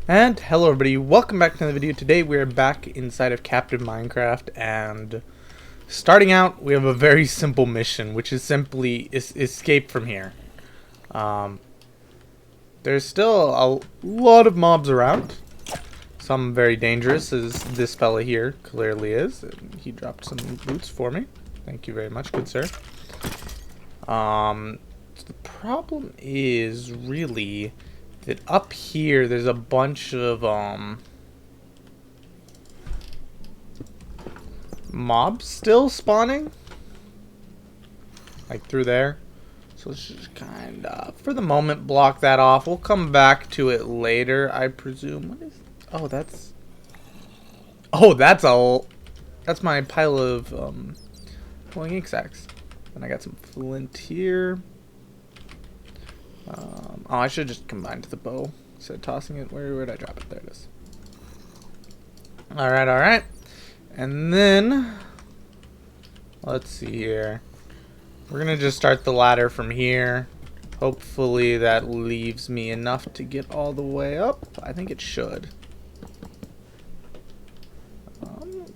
And hello everybody, welcome back to another video. Today we're back inside of Captain Minecraft, and starting out we have a very simple mission, which is simply escape from here. There's still a lot of mobs around, some very dangerous, as this fella here clearly is. He dropped some boots for me, thank you very much, good sir. So the problem is really that up here there's a bunch of mobs still spawning, like through there. So let's just kind of, for the moment, block that off. We'll come back to it later, I presume. What is? Oh, that's my pile of glowing ink sacks. And I got some flint here. Oh, I should just combine to the bow instead of tossing it. Where did I drop it? There it is. Alright, alright. And then, let's see here. We're going to just start the ladder from here. Hopefully that leaves me enough to get all the way up. I think it should.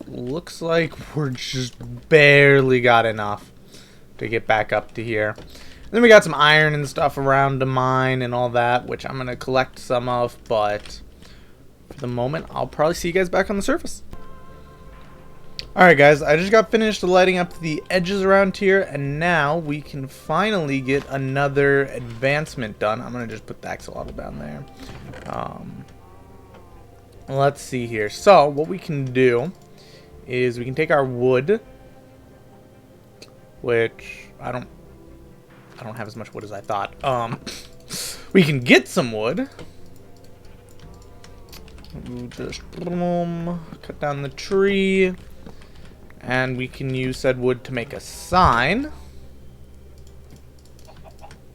Looks like we're just barely got enough to get back up to here. Then we got some iron and stuff around to mine and all that, which I'm going to collect some of, but for the moment, I'll probably see you guys back on the surface. Alright guys, I just got finished lighting up the edges around here, and now we can finally get another advancement done. I'm going to just put the axolotl down there. Let's see here. So, what we can do is we can take our wood, which I don't have as much wood as I thought. We can get some wood. Just cut down the tree, and we can use said wood to make a sign.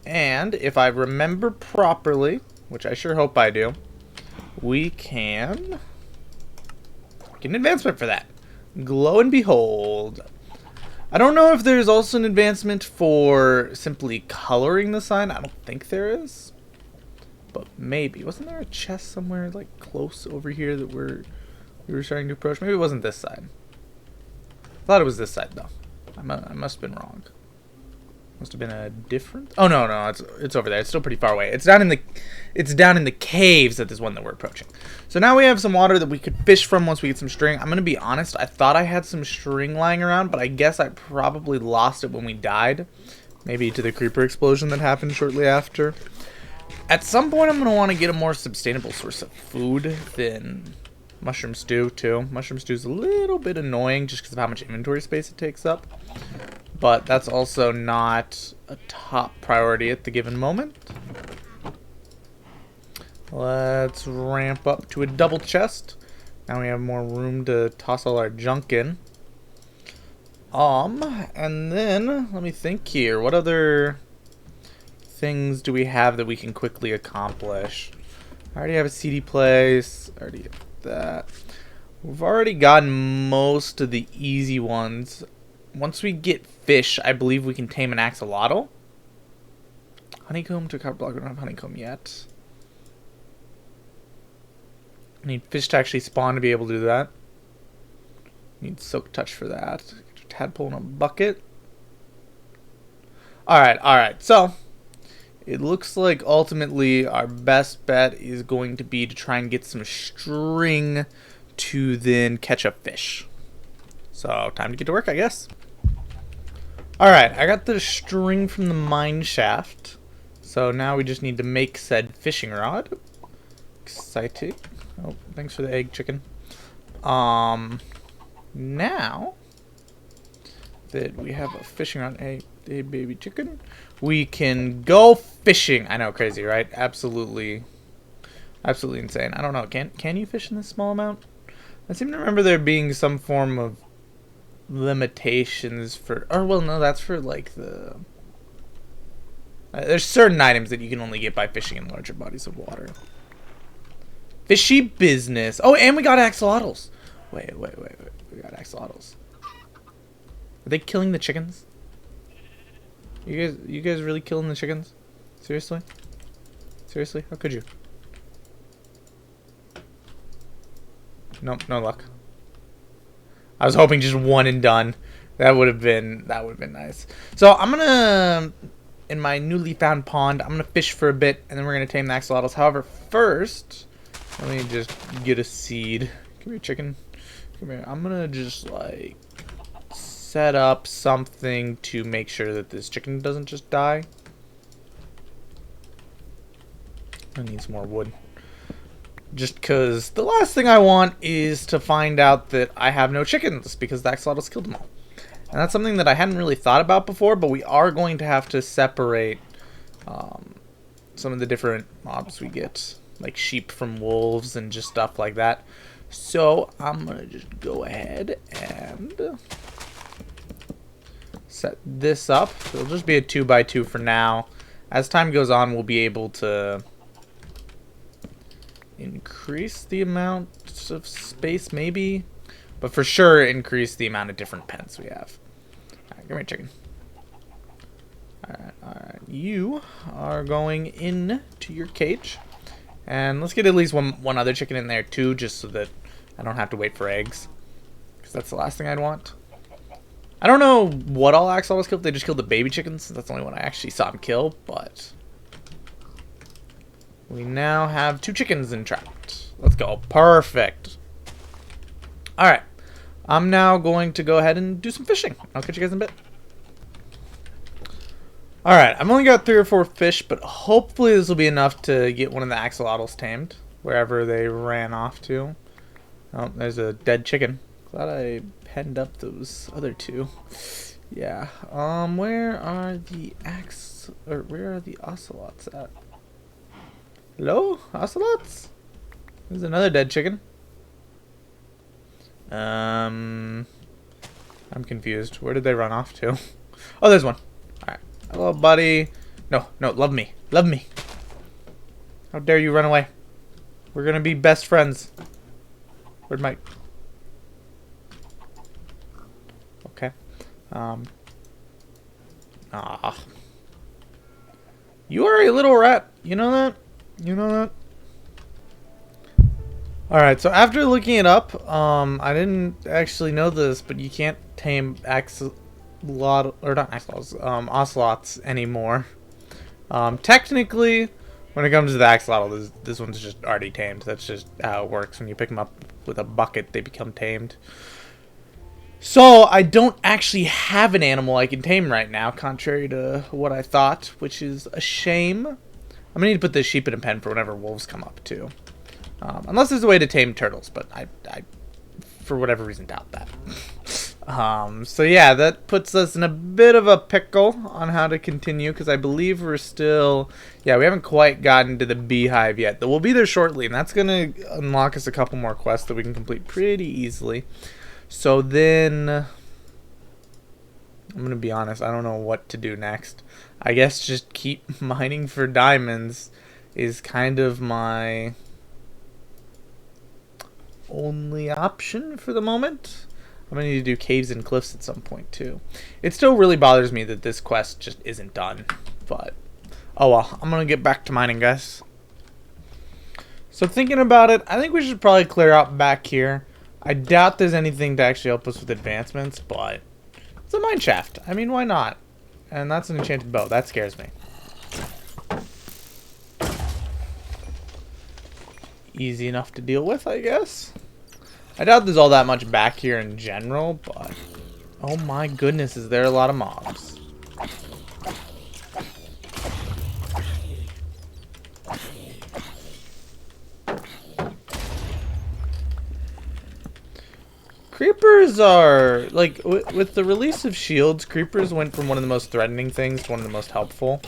And if I remember properly, which I sure hope I do, we can get an advancement for that. Glow and behold. I don't know if there's also an advancement for simply coloring the sign. I don't think there is. But maybe. Wasn't there a chest somewhere like close over here that we were starting to approach? Maybe it wasn't this side. I thought it was this side though. I must have been wrong. Must have been a different. Oh no, it's over there. It's still pretty far away. It's down in the caves at this one that we're approaching. So now we have some water that we could fish from once we get some string. I'm gonna be honest. I thought I had some string lying around, but I guess I probably lost it when we died. Maybe to the creeper explosion that happened shortly after. At some point, I'm gonna want to get a more sustainable source of food than mushroom stew too. Mushroom stew is a little bit annoying just because of how much inventory space it takes up. But that's also not a top priority at the given moment. Let's ramp up to a double chest. Now we have more room to toss all our junk in. And then, let me think here. What other things do we have that we can quickly accomplish? I already have a CD place. I already have that. We've already gotten most of the easy ones. Once we get fish, I believe we can tame an axolotl. Honeycomb to copper block. We don't have honeycomb yet. I need fish to actually spawn to be able to do that. Need silk touch for that. Tadpole in a bucket. Alright. So, it looks like ultimately our best bet is going to be to try and get some string to then catch a fish. So, time to get to work, I guess. Alright, I got the string from the mine shaft. So now we just need to make said fishing rod. Exciting. Oh, thanks for the egg, chicken. Now that we have a fishing rod, hey baby chicken, we can go fishing. I know, crazy, right? Absolutely insane. I don't know, can you fish in this small amount? I seem to remember there being some form of limitations for, or well, no, that's for like the there's certain items that you can only get by fishing in larger bodies of water. Fishy business. Oh, and we got axolotls. Wait, we got axolotls. Are they killing the chickens? You guys really killing the chickens? Seriously? Seriously? How could you? Nope, no luck. I was hoping just one and done. That would have been nice. So I'm gonna, in my newly found pond, I'm gonna fish for a bit, and then we're gonna tame the axolotls. However, first, let me just get a seed. Come here, chicken. Come here. I'm gonna just like set up something to make sure that this chicken doesn't just die. I need some more wood. Just because the last thing I want is to find out that I have no chickens because the axolotls killed them all. And that's something that I hadn't really thought about before, but we are going to have to separate some of the different mobs we get, like sheep from wolves and just stuff like that. So I'm going to just go ahead and set this up. It'll just be a 2x2 for now. As time goes on, we'll be able to increase the amount of space, maybe, but for sure increase the amount of different pens we have. Alright, come here, chicken. Alright, you are going in to your cage, and let's get at least one other chicken in there too, just so that I don't have to wait for eggs, because that's the last thing I'd want. I don't know what all axolotls killed. They just killed the baby chickens. That's the only one I actually saw them kill, but we now have 2 chickens entrapped. Let's go. Perfect. Alright. I'm now going to go ahead and do some fishing. I'll catch you guys in a bit. Alright. I've only got 3 or 4 fish, but hopefully this will be enough to get one of the axolotls tamed. Wherever they ran off to. Oh, there's a dead chicken. Glad I penned up those other 2. Yeah. Where are the ocelots at? Hello? Ocelots? There's another dead chicken. I'm confused. Where did they run off to? Oh, there's one. Alright. Hello, buddy. No, love me. Love me. How dare you run away? We're gonna be best friends. Where'd my... Okay. You are a little rat. You know that? You know that? Alright, so after looking it up, I didn't actually know this, but you can't tame ocelots anymore. Technically, when it comes to the axolotl, this one's just already tamed. That's just how it works. When you pick them up with a bucket, they become tamed. So, I don't actually have an animal I can tame right now, contrary to what I thought, which is a shame. I'm gonna need to put this sheep in a pen for whenever wolves come up too. Unless there's a way to tame turtles, but I for whatever reason doubt that. So yeah, that puts us in a bit of a pickle on how to continue, because I believe we're still, yeah, we haven't quite gotten to the beehive yet. Though we'll be there shortly, and that's gonna unlock us a couple more quests that we can complete pretty easily. So then, I'm gonna be honest, I don't know what to do next. I guess just keep mining for diamonds is kind of my only option for the moment. I'm gonna need to do caves and cliffs at some point too. It still really bothers me that this quest just isn't done, but oh well. I'm gonna get back to mining, guys. So thinking about it, I think we should probably clear out back here. I doubt there's anything to actually help us with advancements, but it's a mine shaft. I mean, why not? And that's an enchanted bow. That scares me. Easy enough to deal with, I guess. I doubt there's all that much back here in general, but oh my goodness, is there a lot of mobs. Creepers are, like, with the release of shields, creepers went from one of the most threatening things to one of the most helpful.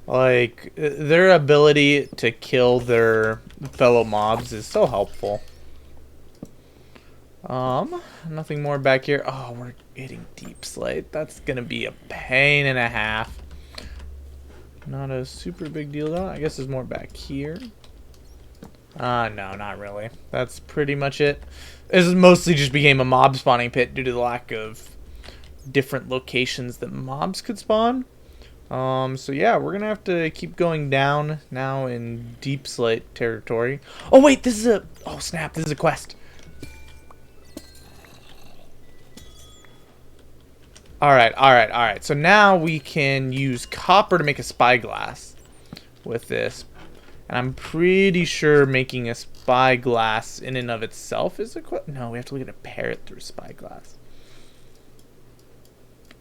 Like, their ability to kill their fellow mobs is so helpful. Nothing more back here. Oh, we're getting deep slate. That's gonna be a pain and a half. Not a super big deal though. I guess there's more back here. No, not really. That's pretty much it. This mostly just became a mob spawning pit due to the lack of different locations that mobs could spawn. So yeah, we're gonna have to keep going down now in deep slate territory. Oh wait, this is a, oh snap, this is a quest. Alright. So now we can use copper to make a spyglass with this. And I'm pretty sure making a spyglass in and of itself is a quest. No, we have to look at a parrot through a spyglass.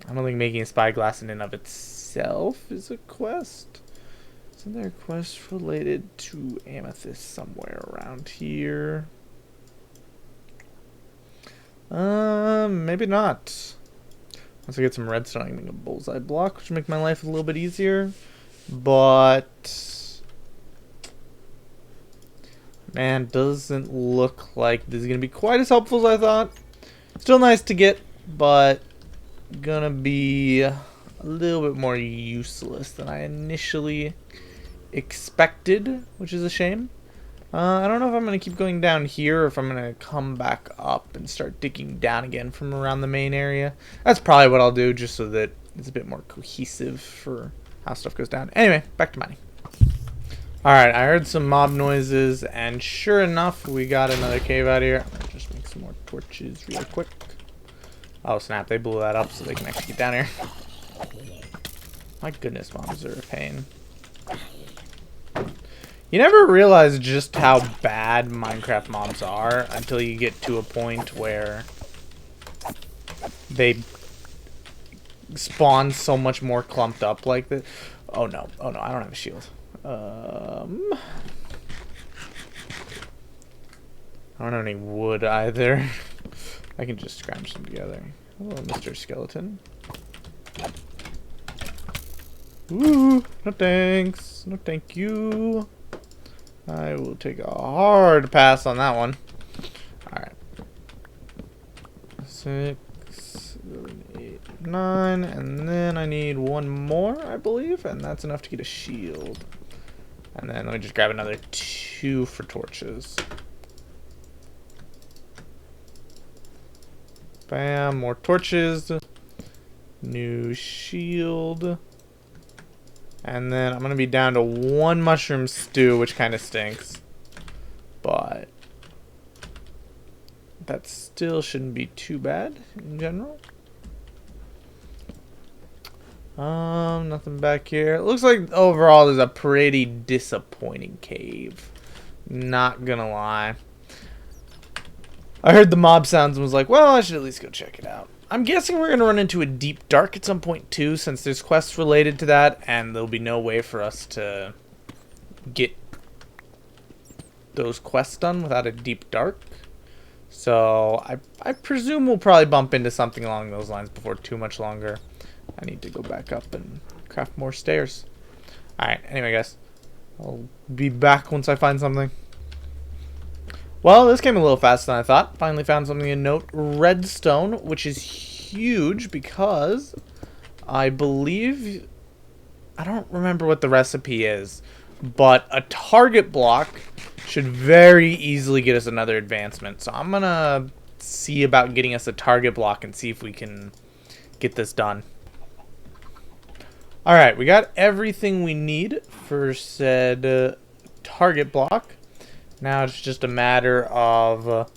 I don't think making a spyglass in and of itself is a quest. Isn't there a quest related to amethyst somewhere around here? Maybe not. Once I get some redstone, I can make a bullseye block, which will make my life a little bit easier. But man, doesn't look like this is gonna be quite as helpful as I thought. Still nice to get, but gonna be a little bit more useless than I initially expected, which is a shame. I don't know if I'm going to keep going down here or if I'm going to come back up and start digging down again from around the main area. That's probably what I'll do, just so that it's a bit more cohesive for how stuff goes down. Anyway, back to mining. Alright, I heard some mob noises, and sure enough, we got another cave out here. I'm going to just make some more torches real quick. Oh snap, they blew that up so they can actually get down here. My goodness, mobs are a pain. You never realize just how bad Minecraft mobs are until you get to a point where they spawn so much more clumped up like this. Oh no, I don't have a shield. I don't have any wood either. I can just scrounge them together. Hello, Mr. Skeleton. Ooh, no thanks. No thank you. I will take a hard pass on that one. Alright. 6, 7, 8, 9. And then I need one more, I believe. And that's enough to get a shield. And then let me just grab another 2 for torches. Bam, more torches. New shield. And then I'm going to be down to 1 mushroom stew, which kind of stinks. But that still shouldn't be too bad in general. Nothing back here. It looks like overall there's a pretty disappointing cave. Not gonna lie. I heard the mob sounds and was like, well, I should at least go check it out. I'm guessing we're going to run into a deep dark at some point too, since there's quests related to that, and there'll be no way for us to get those quests done without a deep dark. So I presume we'll probably bump into something along those lines before too much longer. I need to go back up and craft more stairs. Alright, anyway guys, I'll be back once I find something. Well, this came a little faster than I thought. Finally found something in note. Redstone, which is huge because I believe... I don't remember what the recipe is, but a target block should very easily get us another advancement. So I'm going to see about getting us a target block and see if we can get this done. Alright, we got everything we need for said target block. Now it's just a matter of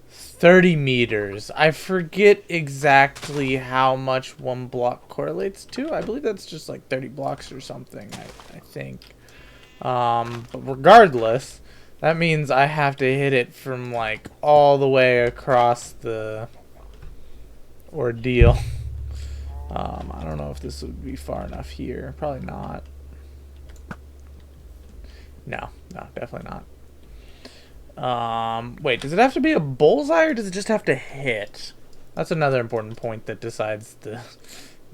30 meters. I forget exactly how much one block correlates to. I believe that's just like 30 blocks or something, I think. But regardless, that means I have to hit it from like all the way across the ordeal. I don't know if this would be far enough here. Probably not. No, definitely not. Wait, does it have to be a bullseye or does it just have to hit? That's another important point that decides the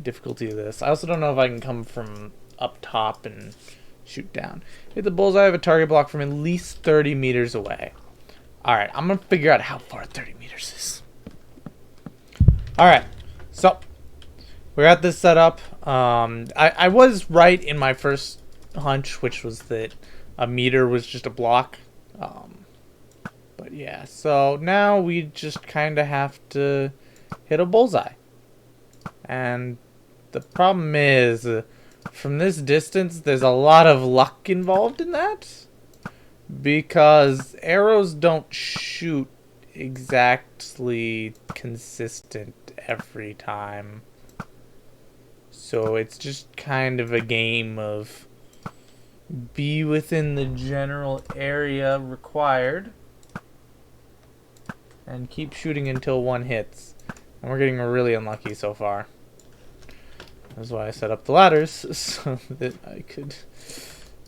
difficulty of this. I also don't know if I can come from up top and shoot down. Hit the bullseye of a target block from at least 30 meters away. Alright, I'm going to figure out how far 30 meters is. Alright, so we got this set up. I was right in my first hunch, which was that a meter was just a block. But yeah, so now we just kind of have to hit a bullseye. And the problem is, from this distance, there's a lot of luck involved in that. Because arrows don't shoot exactly consistent every time. So it's just kind of a game of be within the general area required and keep shooting until one hits. And we're getting really unlucky so far. That's why I set up the ladders, so that I could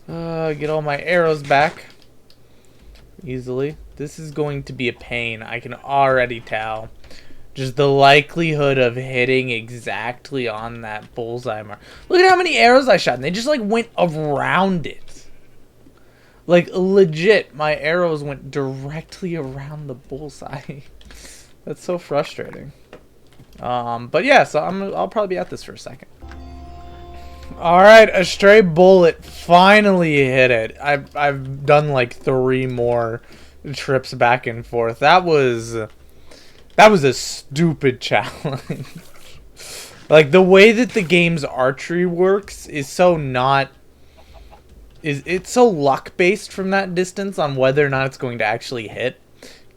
get all my arrows back easily. This is going to be a pain, I can already tell. Just the likelihood of hitting exactly on that bullseye mark. Look at how many arrows I shot, and they just like went around it. Like legit, my arrows went directly around the bullseye. That's so frustrating. But yeah, so I'll probably be at this for a second. Alright, a stray bullet finally hit it. I've done like 3 more trips back and forth. That was a stupid challenge. Like the way that the game's archery works is so not it's so luck based from that distance on whether or not it's going to actually hit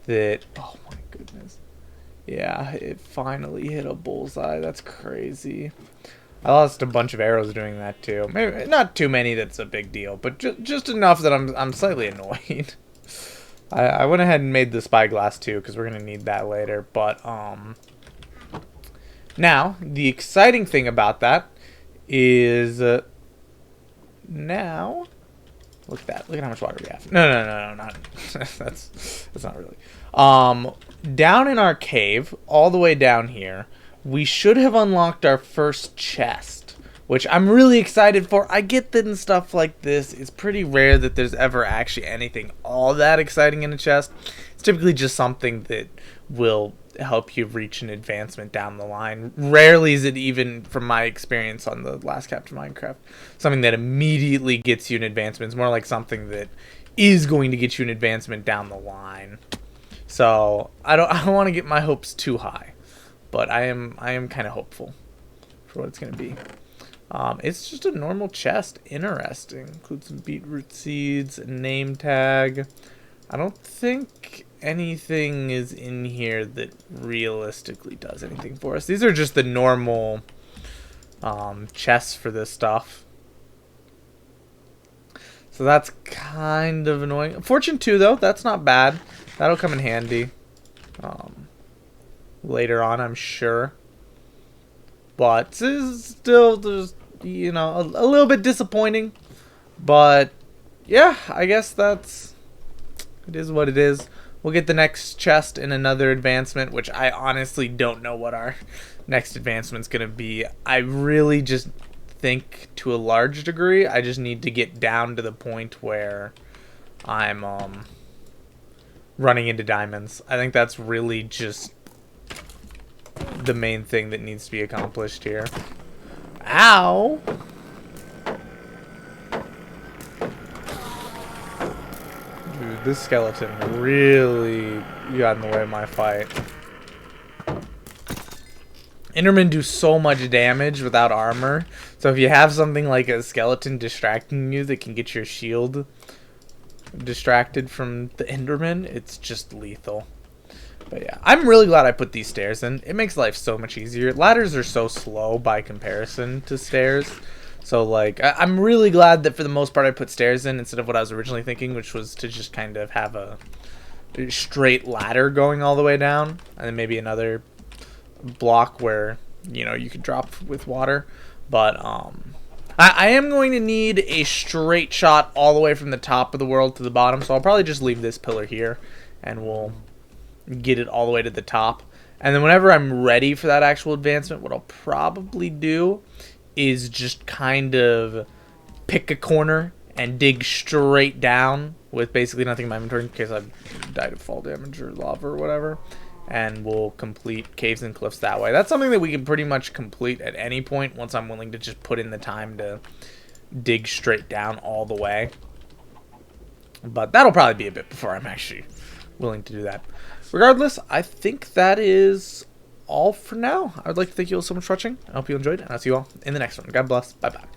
that oh my goodness. Yeah, it finally hit a bullseye. That's crazy. I lost a bunch of arrows doing that too. Maybe not too many that's a big deal, but just enough that I'm slightly annoyed. I went ahead and made the spyglass too because we're gonna need that later. But now the exciting thing about that is now look at that. Look at how much water we have. No, not that's not really. Down in our cave, all the way down here, we should have unlocked our first chest, which I'm really excited for. I get that in stuff like this, it's pretty rare that there's ever actually anything all that exciting in a chest. It's typically just something that will help you reach an advancement down the line. Rarely is it even, from my experience on the last Captain Minecraft, something that immediately gets you an advancement. It's more like something that is going to get you an advancement down the line. So I don't want to get my hopes too high, but I am kind of hopeful for what it's going to be. It's just a normal chest. Interesting. Includes some beetroot seeds, a name tag. I don't think anything is in here that realistically does anything for us. These are just the normal chests for this stuff. So that's kind of annoying. Fortune 2 though, that's not bad. That'll come in handy later on, I'm sure. But it's still just, you know, a little bit disappointing. But yeah, I guess it is what it is. We'll get the next chest in another advancement, which I honestly don't know what our next advancement's gonna be. I really just think to a large degree I just need to get down to the point where I'm running into diamonds. I think that's really just the main thing that needs to be accomplished here. Ow! Dude, this skeleton really got in the way of my fight. Endermen do so much damage without armor. So if you have something like a skeleton distracting you that can get your shield distracted from the Enderman, it's just lethal. But yeah, I'm really glad I put these stairs in. It makes life so much easier. Ladders are so slow by comparison to stairs. So like, I'm really glad that for the most part I put stairs in instead of what I was originally thinking, which was to just kind of have a straight ladder going all the way down. And then maybe another block where, you know, you could drop with water. But I am going to need a straight shot all the way from the top of the world to the bottom, so I'll probably just leave this pillar here and we'll get it all the way to the top. And then whenever I'm ready for that actual advancement, what I'll probably do is just kind of pick a corner and dig straight down with basically nothing in my inventory in case I died of fall damage or lava or whatever. And we'll complete caves and cliffs that way. That's something that we can pretty much complete at any point once I'm willing to just put in the time to dig straight down all the way. But that'll probably be a bit before I'm actually willing to do that. Regardless, I think that is all for now. I would like to thank you all so much for watching. I hope you enjoyed, and I'll see you all in the next one. God bless. Bye-bye.